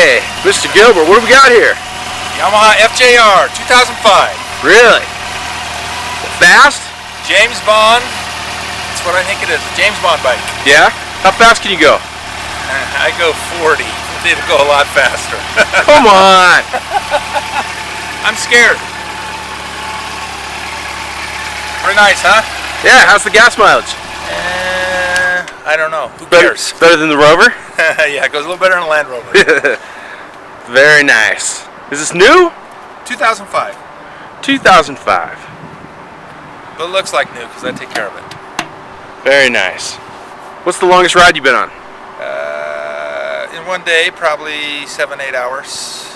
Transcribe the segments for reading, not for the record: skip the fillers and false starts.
Hey, Mr. Gilbert, what do we got here? Yamaha FJR 2005. Really? Fast? James Bond. That's what I think it is. A James Bond bike. Yeah? How fast can you go? I go 40. It'll go a lot faster. Come on! I'm scared. Pretty nice, huh? Yeah, how's the gas mileage? I don't know. Who cares? Better than the Rover? Yeah, it goes a little better than a Land Rover. Very nice. Is this new? 2005. 2005. But it looks like new because I take care of it. Very nice. What's the longest ride you've been on? In one day, probably 7-8 hours.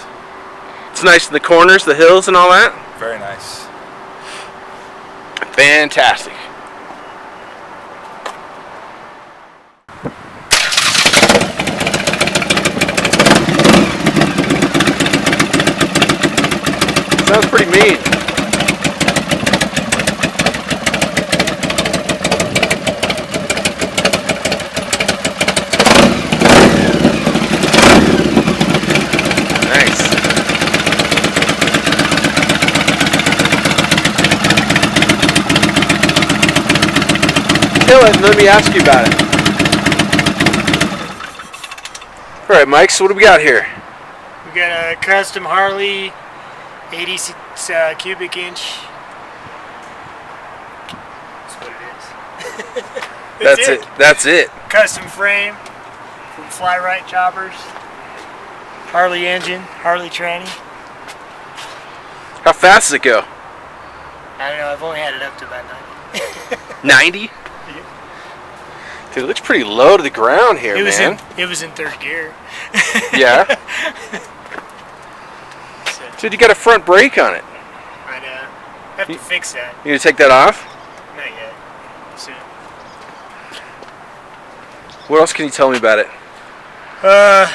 It's nice in the corners, the hills and all that? Very nice. Fantastic. Sounds pretty mean. Nice. Kill it and let me ask you about it. Alright, Mike, so what do we got here? We got a custom Harley 86 cubic inch. That's what it is. That's it. Custom frame from Fly Right Choppers. Harley engine, Harley tranny. How fast does it go? I don't know, I've only had it up to about 90. 90? Yeah. Dude, it looks pretty low to the ground here, man. It was in third gear. Yeah? Dude, you got a front brake on it. I know. Have to fix that. You gonna take that off? Not yet. Soon. What else can you tell me about it? I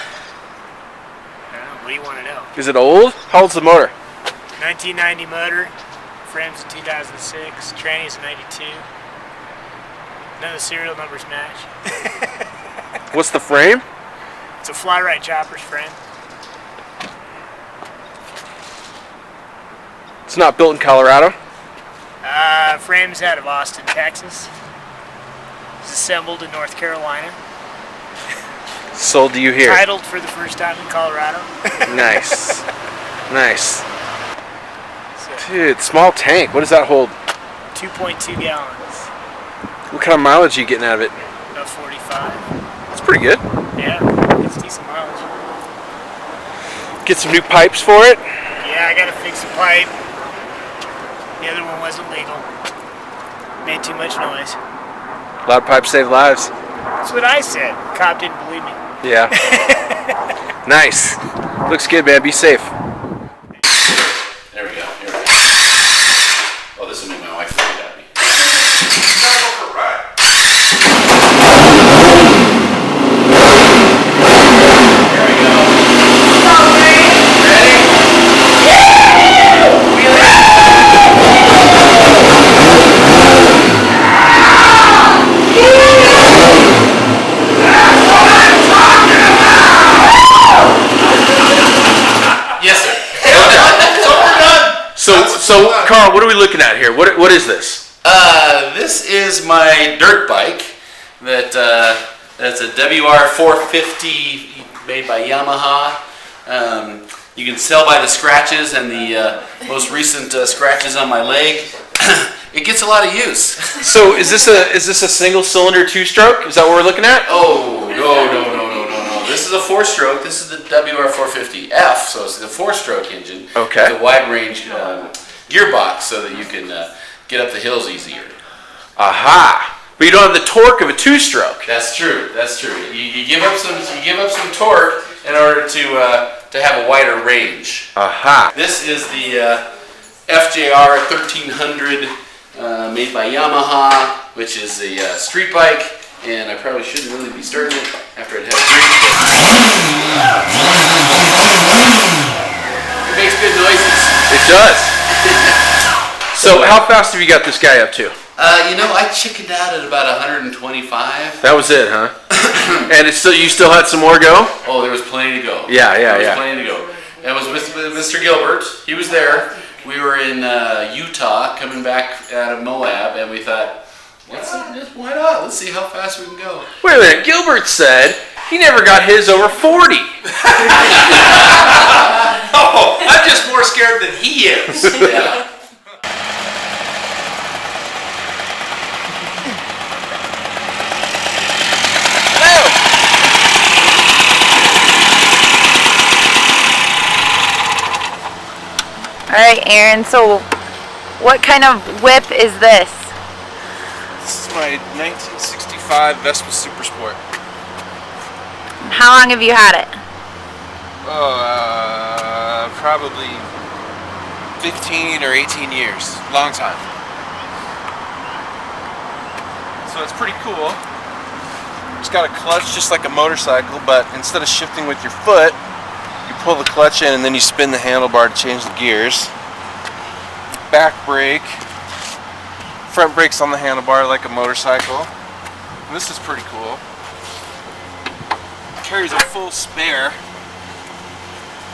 don't know. What do you want to know? Is it old? How old's the motor? 1990 motor. Frames in 2006. Tranny's in 92. None of the serial numbers match. What's the frame? It's a Fly Right Choppers frame. It's not built in Colorado? Frame's out of Austin, Texas. It's assembled in North Carolina. Sold to you here. Titled for the first time in Colorado. Nice. Nice. Dude, small tank. What does that hold? 2.2 gallons. What kind of mileage are you getting out of it? About 45. That's pretty good. Yeah, it's decent mileage. Get some new pipes for it? Yeah, I gotta fix the pipe. The other one wasn't legal. Made too much noise. Loud pipes save lives. That's what I said. Cop didn't believe me. Yeah. Nice. Looks good, man. Be safe. There we go. Here we go. Oh, this will make my wife look at me. Here we go. Ready? Yes, sir. So, Carl, what are we looking at here? What is this? This is my dirt bike. That's a WR450 made by Yamaha. You can tell by the scratches and the most recent scratches on my leg. It gets a lot of use. So, is this a single cylinder 2-stroke? Is that what we're looking at? Oh, no. This is a 4-stroke. This is the WR450F, so it's the 4-stroke engine. Okay. With a wide range gearbox so that you can get up the hills easier. Aha! But you don't have the torque of a 2-stroke. That's true. You give up some torque in order to have a wider range. Aha! This is the FJR 1300 made by Yamaha, which is a street bike. And I probably shouldn't really be starting it after it has a drink. It makes good noises. It does. So how fast have you got this guy up to? I chickened out at about 125. That was it, huh? And it's still, you still had some more go? Oh, there was plenty to go. Yeah. There was plenty to go. It was with Mr. Gilbert. He was there. We were in Utah, coming back out of Moab, and we thought, why not? Let's see how fast we can go. Wait a minute. Gilbert said he never got his over 40. Oh, I'm just more scared than he is. Yeah. All right, Aaron, so what kind of whip is this? This is my 1965 Vespa Super Sport. How long have you had it? Probably 15 or 18 years. Long time. So it's pretty cool. It's got a clutch just like a motorcycle, but instead of shifting with your foot, you pull the clutch in and then you spin the handlebar to change the gears. Back brake. Front brake's on the handlebar like a motorcycle. And this is pretty cool. It carries a full spare.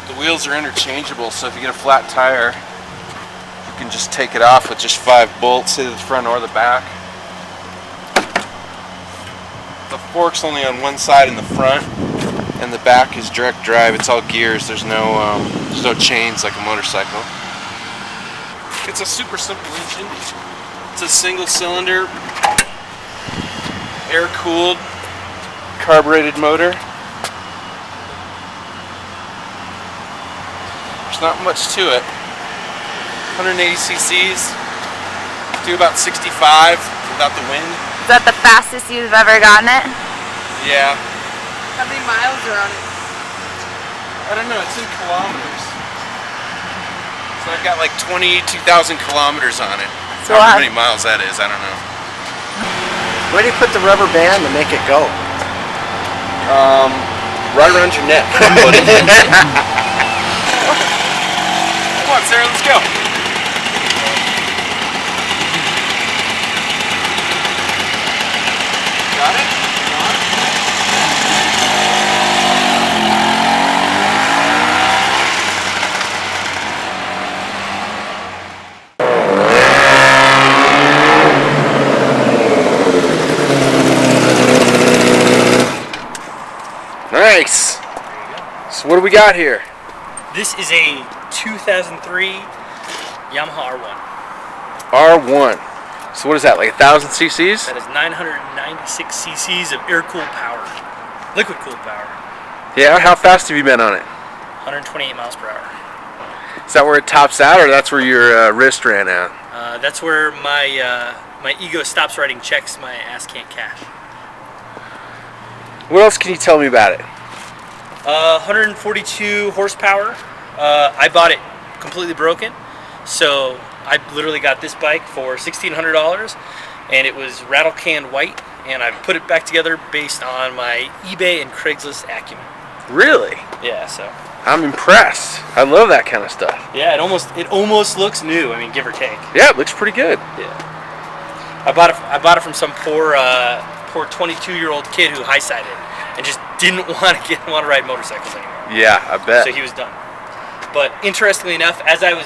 The wheels are interchangeable, so if you get a flat tire, you can just take it off with just 5 bolts, either the front or the back. The fork's only on one side in the front, and the back is direct drive. It's all gears. There's no chains like a motorcycle. It's a super simple engine. It's a single cylinder, air-cooled, carbureted motor. There's not much to it. 180 cc's, do about 65 without the wind. Is that the fastest you've ever gotten it? Yeah. How many miles are on it? I don't know, it's in kilometers. So I've got like 22,000 kilometers on it. So how many miles that is, I don't know. Where do you put the rubber band to make it go? Right around your neck. Come on, Sarah, let's go. Got it? Nice. So what do we got here? This is a 2003 Yamaha R1. R1. So what is that, like 1,000 cc's? That is 996 cc's of air-cooled power, liquid-cooled power. Yeah, how fast have you been on it? 128 miles per hour. Is that where it tops out, or that's where your wrist ran out? That's where my ego stops writing checks my ass can't cash. What else can you tell me about it? 142 horsepower. I bought it completely broken, so I literally got this bike for $1,600, and it was rattle can white, and I put it back together based on my eBay and Craigslist acumen. Really? Yeah, so. I'm impressed. I love that kind of stuff. Yeah, it almost looks new. I mean, give or take. Yeah, it looks pretty good. Yeah. I bought it from some poor 22-year-old kid who high-sided and just didn't want to ride motorcycles anymore. Yeah, I bet. So he was done. But interestingly enough, as I was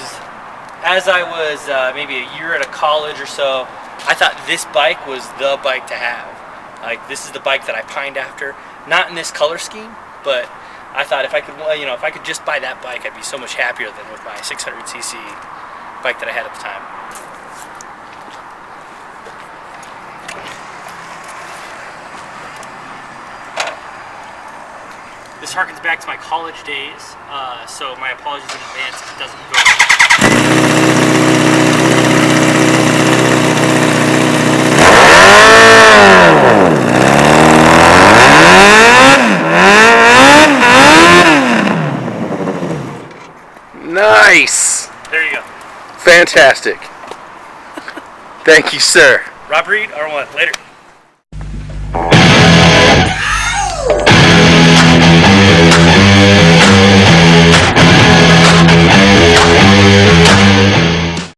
maybe a year out of college or so, I thought this bike was the bike to have. Like, this is the bike that I pined after. Not in this color scheme, but I thought if I could just buy that bike, I'd be so much happier than with my 600cc bike that I had at the time. This harkens back to my college days, so my apologies in advance if it doesn't go. Nice. There you go. Fantastic. Thank you, sir. Rob Reed, R1. Later.